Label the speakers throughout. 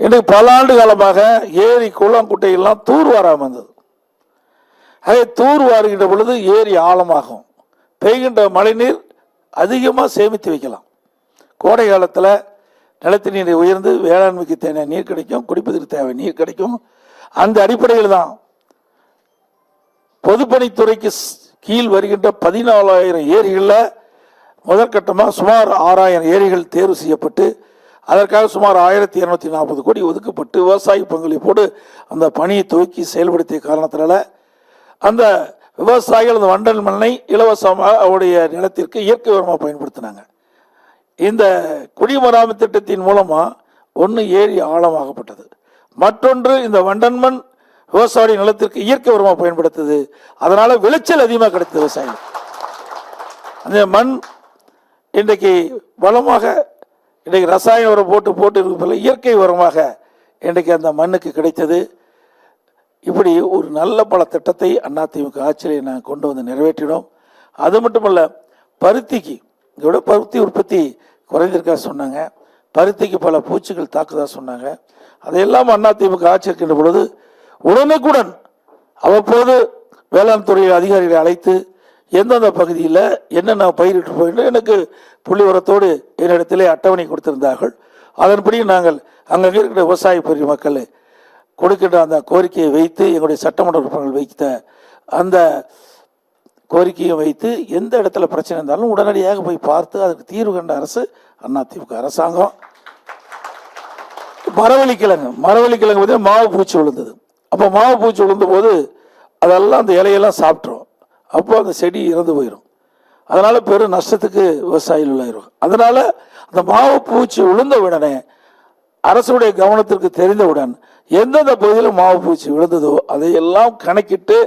Speaker 1: இன்றைக்கு பல ஆண்டு காலமாக ஏரி குளம் குட்டையெல்லாம் தூர்வாராமல் இருந்தது. அதே தூர்வாருகின்ற பொழுது ஏரி ஆழமாகும், பெய்கின்ற மழைநீர் அதிகமாக சேமித்து வைக்கலாம். கோடை காலத்தில் நிலத்தடி நீரை உயர்ந்து வேளாண்மைக்கு தேவை நீர் கிடைக்கும், குடிப்பதற்கு தேவை நீர் கிடைக்கும். அந்த அடிப்படையில் தான் பொதுப்பணித்துறைக்கு கீழ் வருகின்ற 14,000 ஏரிகளில் முதற்கட்டமாக சுமார் 6,000 ஏரிகள் தேர்வு செய்யப்பட்டு அதற்காக சுமார் 1,240 கோடி ஒதுக்கப்பட்டு விவசாய பங்களிப்போடு அந்த பணியை துவக்கி செயல்படுத்திய காரணத்தினால அந்த விவசாயிகள் அந்த வண்டல் மண்ணை இலவசமாக அவருடைய நிலத்திற்கு இயற்கை உரமாக பயன்படுத்தினாங்க. இந்த குடிமராமத்து திட்டத்தின் மூலமாக ஒன்று ஏரி ஆழமாகப்பட்டது, மற்றொன்று இந்த வண்டல் மண் விவசாய நிலத்திற்கு இயற்கை உரமாக பயன்படுத்துது. அதனால விளைச்சல் அதிகமாக கிடைத்தது விவசாயிகள். அந்த மண் இன்றைக்கு வளமாக இன்றைக்கு ரசாயன உரம் போட்டு இருப்பதில்லை, இயற்கை உரமாக இன்றைக்கு அந்த மண்ணுக்கு கிடைத்தது. இப்படி ஒரு நல்ல பல திட்டத்தை அதிமுக ஆட்சியில் நாங்கள் கொண்டு வந்து நிறைவேற்றினோம். அது மட்டுமல்ல, பருத்திக்கு இதோட பருத்தி உற்பத்தி குறைந்திருக்கா சொன்னாங்க, பருத்திக்கு பல பூச்சிகள் தாக்குதா சொன்னாங்க. அதையெல்லாம் அதிமுக ஆட்சி இருக்கின்ற பொழுது உடனுக்குடன் அவ்வப்போது வேளாண் துறை அதிகாரிகளை அழைத்து எந்தெந்த பகுதியில் என்னென்ன பயிரிட்டு போயிட்டு எனக்கு புள்ளி உரத்தோடு என்னிடத்திலே அட்டவணை கொடுத்திருந்தார்கள். அதன்படி நாங்கள் அங்கே இருக்கிற விவசாய பெரிய மக்கள் கொடுக்கின்ற அந்த கோரிக்கையை வைத்து எங்களுடைய சட்டமன்ற உறுப்பினர்கள் வைத்த அந்த கோரிக்கையை வைத்து எந்த இடத்துல பிரச்சனை இருந்தாலும் உடனடியாக போய் பார்த்து அதற்கு தீர்வு கண்ட அரசு அதிமுக அரசாங்கம். மரவள்ளிக்கிழங்கு பார்த்தீங்கன்னா மாவு பூச்சி விழுந்தது. அப்போ மாவு பூச்சி விழுந்த போது அதெல்லாம் அந்த இலையெல்லாம் சாப்பிட்றோம், அப்போ அந்த செடி இறந்து போயிடும். அதனால பெரும் நஷ்டத்துக்கு விவசாயிகள் உள்ளாயிரும். அதனால அந்த மாவு பூச்சி விழுந்த உடனே அரசுடைய கவனத்திற்கு தெரிந்தவுடன் எந்தெந்த பகுதியில் மாவு பூச்சி விழுந்ததோ அதையெல்லாம் கணக்கிட்டு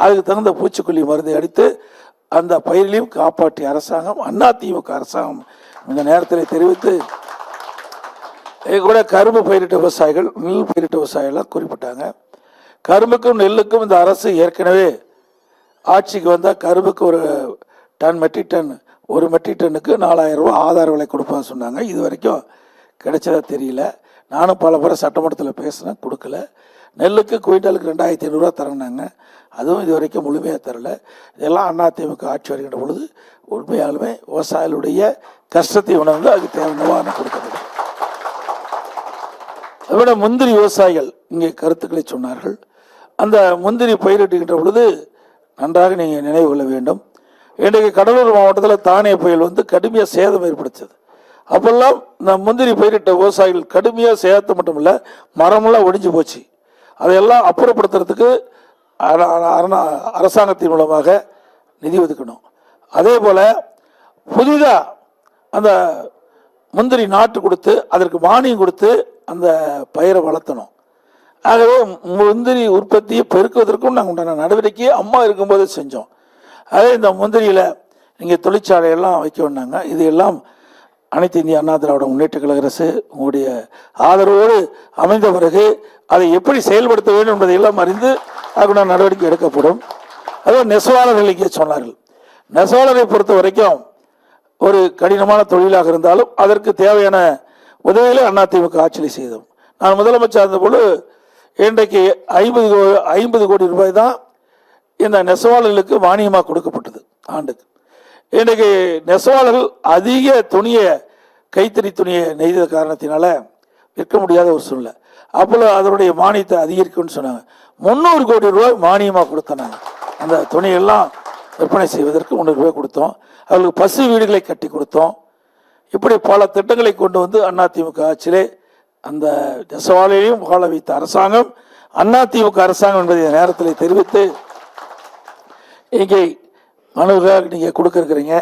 Speaker 1: அதுக்கு தகுந்த பூச்சிக்கொல்லி மருந்தை அடித்து அந்த பயிரிலையும் காப்பாற்றிய அரசாங்கம் அதிமுக அரசாங்கம். இந்த நேரத்தில் தெரிவித்து கூட கரும்பு பயிரிட்ட விவசாயிகள், நெல் பயிரிட்ட விவசாயிகள்லாம் குறிப்பிட்டாங்க. கரும்புக்கும் நெல்லுக்கும் இந்த அரசு ஏற்கனவே ஆட்சிக்கு வந்தால் கரும்புக்கு ஒரு மெட்ரிக் டன்னுக்கு 4,000 ரூபா ஆதார விலை கொடுப்பாங்க சொன்னாங்க. இது வரைக்கும் கிடைச்சதா தெரியல. நானும் பல முறை சட்டமன்றத்தில் பேசினேன், கொடுக்கல. நெல்லுக்கு குவிண்டாலுக்கு 2,500 ரூபா தரணுன்னாங்க, அதுவும் இது வரைக்கும் முழுமையாக தரல. இதெல்லாம் அதிமுக ஆட்சி வருகின்ற பொழுது உண்மையாலுமே விவசாயிகளுடைய கஷ்டத்தை உணர்ந்து அதுக்கு தேவை நிவாரணம் கொடுக்கப்படும். அதோட முந்திரி விவசாயிகள் இங்கே கருத்துக்களை சொன்னார்கள். அந்த முந்திரி பயிரிட்டுகின்ற பொழுது நன்றாக நீங்கள் நினைவு கொள்ள வேண்டும். இன்றைக்கு கடலூர் மாவட்டத்தில் தானே புயல் வந்து கடுமையாக சேதம் ஏற்படுத்தது. அப்பெல்லாம் இந்த முந்திரி பயிரிட்ட விவசாயிகள் கடுமையாக சேதத்தை மட்டும் இல்லை, மரமெல்லாம் ஒடிஞ்சு போச்சு. அதையெல்லாம் அப்புறப்படுத்துறதுக்கு அரசாங்கத்தின் மூலமாக நிதி ஒதுக்கணும். அதே போல் புதிதாக அந்த முந்திரி நாட்டு கொடுத்து அதற்கு மானியம் கொடுத்து அந்த பயிரை வளர்த்தணும். ஆகவே முந்திரி உற்பத்தியை பெருக்குவதற்கும் நாங்கள் உண்டான நடவடிக்கையை அம்மா இருக்கும்போது செஞ்சோம். அதே இந்த முந்திரியில் நீங்கள் தொழிற்சாலையெல்லாம் வைக்க வேண்டாங்க. இது எல்லாம் அனைத்து இந்திய அண்ணா திராவிட முன்னேற்ற கழக அரசு உங்களுடைய ஆதரவோடு அமைந்த பிறகு அதை எப்படி செயல்படுத்த வேண்டும் என்பதை எல்லாம் அறிந்து அதுக்குள்ள நடவடிக்கை எடுக்கப்படும். அதுவும் நெசவாளர்கள் இங்கே சொன்னார்கள். நெசவாளரை பொறுத்த வரைக்கும் ஒரு கடினமான தொழிலாக இருந்தாலும் அதற்கு தேவையான உதவிகளை அதிமுக ஆட்சியில் செய்தோம். நான் முதலமைச்சர் இருந்தபோது இன்றைக்கு 50 கோடி ரூபாய் தான் இந்த நெசவாளர்களுக்கு மானியமாக கொடுக்கப்பட்டது ஆண்டுக்கு. இன்றைக்கு நெசவாளர்கள் அதிக துணியை, கைத்தறி துணியை நெய்த காரணத்தினால விற்க முடியாத ஒரு சூழ்நிலை. அப்போ அதனுடைய மானியத்தை அதிகரிக்கும்னு சொன்னாங்க. 300 கோடி ரூபாய் மானியமாக கொடுத்தனாங்க. அந்த துணியெல்லாம் விற்பனை செய்வதற்கு 300 ரூபாய் கொடுத்தோம். அவர்களுக்கு பசு வீடுகளை கட்டி கொடுத்தோம். இப்படி பல திட்டங்களை கொண்டு வந்து அதிமுக ஆட்சியிலே அந்த நெசவாளையும் வாழ வைத்த அரசாங்கம் அதிமுக அரசாங்கம் என்பதை நேரத்தில் தெரிவித்து இங்கே மனுவாக நீங்கள் கொடுக்க இருக்கிறீங்க.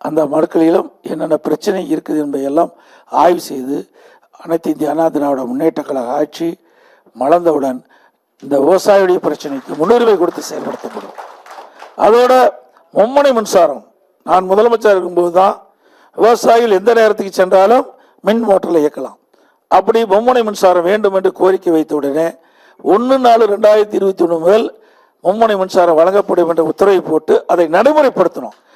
Speaker 1: அந்த மனுக்களிலும் என்னென்ன பிரச்சனை இருக்குது என்பதையெல்லாம் ஆய்வு செய்து அனைத்து இந்திய அண்ணா திராவிட முன்னேற்ற கழக ஆட்சி மலர்ந்தவுடன் இந்த விவசாயியுடைய பிரச்சனைக்கு முன்னுரிமை கொடுத்து செயல்படுத்தப்படும். அதோட மும்முனை மின்சாரம் நான் முதலமைச்சர் இருக்கும்போது தான் விவசாயிகள் எந்த நேரத்துக்கு சென்றாலும் மின் மோட்டரில் இயக்கலாம். அப்படி மும்முனை மின்சாரம் வேண்டும் என்று கோரிக்கை வைத்த உடனே 1/4/2021 முதல் மும்முனை மின்சாரம் வழங்கப்படும் என்ற உத்தரவை போட்டு அதை நடைமுறைப்படுத்தணும்.